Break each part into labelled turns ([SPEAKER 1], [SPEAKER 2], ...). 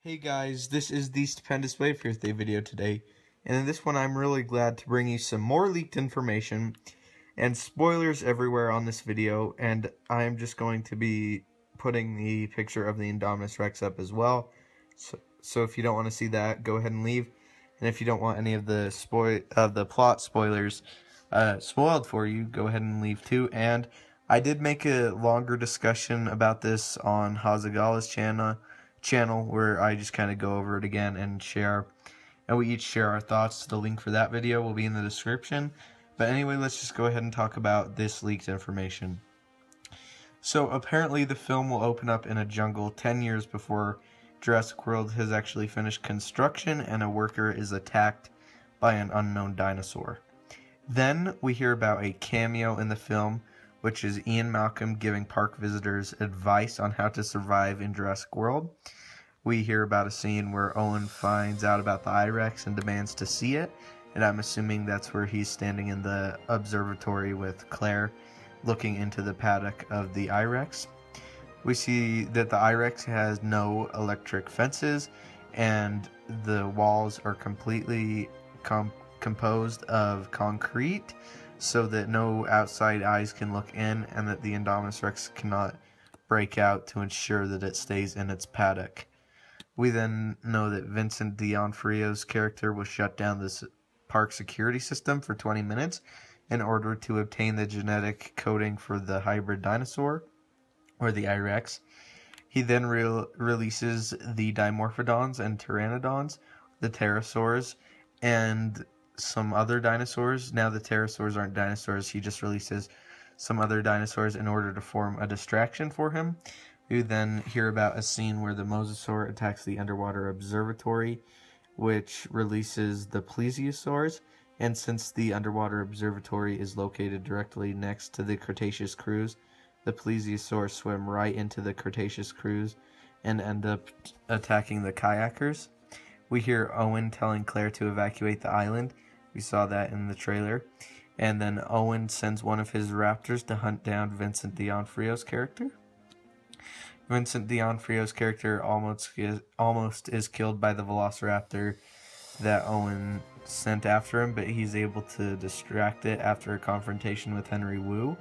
[SPEAKER 1] Hey guys, this is the Stupendous Wave Birthday video today, and in this one I'm really glad to bring you some more leaked information and spoilers everywhere on this video, and I'm just going to be putting the picture of the Indominus Rex up as well, so if you don't want to see that, go ahead and leave, and if you don't want any of the plot spoilers spoiled for you, go ahead and leave too. And I did make a longer discussion about this on Hazagala's channel where I just kind of go over it again and we each share our thoughts. The link for that video will be in the description. But anyway, let's just go ahead and talk about this leaked information. So apparently the film will open up in a jungle 10 years before Jurassic World has actually finished construction and a worker is attacked by an unknown dinosaur. Then we hear about a cameo in the film, which is Ian Malcolm giving park visitors advice on how to survive in Jurassic World. We hear about a scene where Owen finds out about the I-Rex and demands to see it, and I'm assuming that's where he's standing in the observatory with Claire, looking into the paddock of the I-Rex. We see that the I-Rex has no electric fences, and the walls are completely composed of concrete, so that no outside eyes can look in, and that the Indominus Rex cannot break out to ensure that it stays in its paddock. We then know that Vincent D'Onofrio's character will shut down this park security system for 20 minutes in order to obtain the genetic coding for the hybrid dinosaur, or the I-Rex. He then releases the Dimorphodons and Pteranodons, the pterosaurs, and some other dinosaurs. Now the pterosaurs aren't dinosaurs, he just releases some other dinosaurs in order to form a distraction for him. We then hear about a scene where the mosasaur attacks the underwater observatory, which releases the plesiosaurs, and since the underwater observatory is located directly next to the Cretaceous cruise, the plesiosaurs swim right into the Cretaceous cruise and end up attacking the kayakers. We hear Owen telling Claire to evacuate the island. We saw that in the trailer. And then Owen sends one of his raptors to hunt down Vincent D'Onofrio's character. Vincent D'Onofrio's character almost is killed by the velociraptor that Owen sent after him, but he's able to distract it after a confrontation with Henry Wu,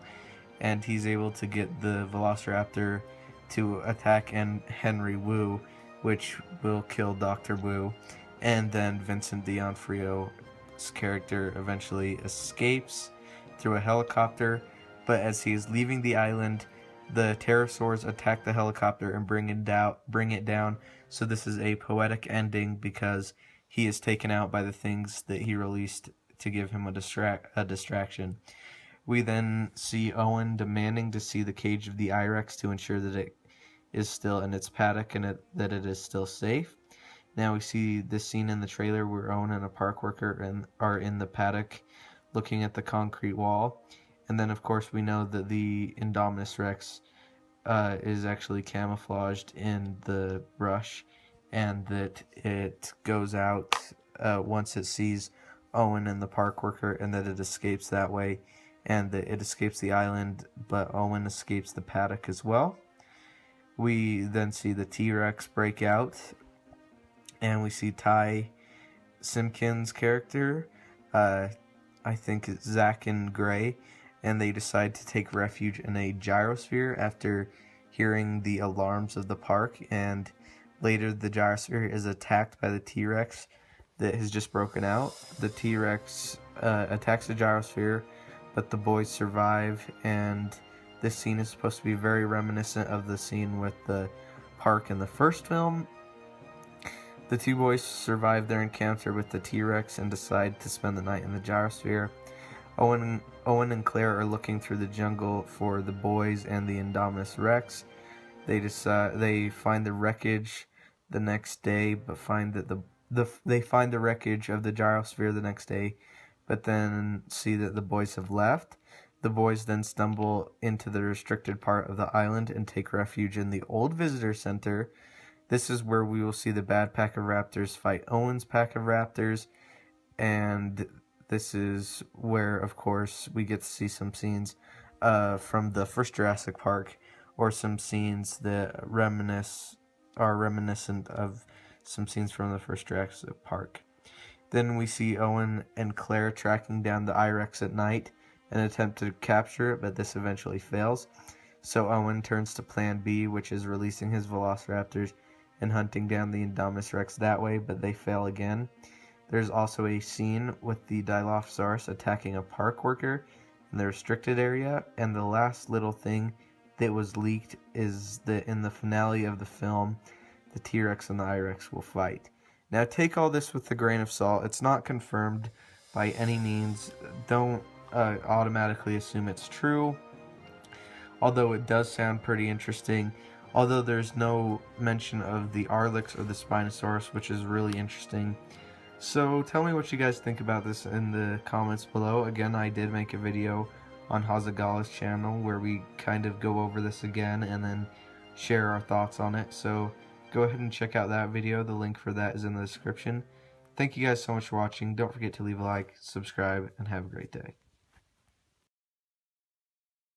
[SPEAKER 1] and he's able to get the velociraptor to attack Henry Wu, which will kill Dr. Wu, and then Vincent D'Onofrio's character eventually escapes through a helicopter, but as he is leaving the island, the pterosaurs attack the helicopter and bring it down. So this is a poetic ending because he is taken out by the things that he released to give him a distraction. We then see Owen demanding to see the cage of the I-Rex to ensure that it is still in its paddock and that it is still safe. Now we see this scene in the trailer where Owen and a park worker are in the paddock looking at the concrete wall. And then of course we know that the Indominus Rex is actually camouflaged in the brush, and that it goes out once it sees Owen and the park worker, and that it escapes that way, and that it escapes the island, but Owen escapes the paddock as well. We then see the T-Rex break out, and we see Ty Simpkins' character, I think it's Zach and Gray, and they decide to take refuge in a gyrosphere after hearing the alarms of the park, and later the gyrosphere is attacked by the T-Rex that has just broken out. The T-Rex attacks the gyrosphere, but the boys survive, and this scene is supposed to be very reminiscent of the scene with the park in the first film. The two boys survive their encounter with the T-Rex and decide to spend the night in the gyrosphere. Owen and Claire are looking through the jungle for the boys and the Indominus Rex. They find the wreckage the next day, but find that they find the wreckage of the gyrosphere the next day, but then see that the boys have left. The boys then stumble into the restricted part of the island and take refuge in the old visitor center. This is where we will see the bad pack of raptors fight Owen's pack of raptors, and this is where, of course, we get to see some scenes from the first Jurassic Park, or some scenes that are reminiscent of some scenes from the first Jurassic Park. Then we see Owen and Claire tracking down the I-Rex at night and attempt to capture it, but this eventually fails. So Owen turns to plan B, which is releasing his velociraptors and hunting down the Indominus Rex that way, but they fail again. There's also a scene with the Dilophosaurus attacking a park worker in the restricted area, and the last little thing that was leaked is that in the finale of the film, the T-Rex and the I-Rex will fight. Now take all this with a grain of salt. It's not confirmed by any means. Don't automatically assume it's true, although it does sound pretty interesting. Although there's no mention of the Arlex or the Spinosaurus, which is really interesting. So tell me what you guys think about this in the comments below. Again, I did make a video on Hazagala's channel where we kind of go over this again and then share our thoughts on it. So go ahead and check out that video. The link for that is in the description. Thank you guys so much for watching. Don't forget to leave a like, subscribe, and have a great day.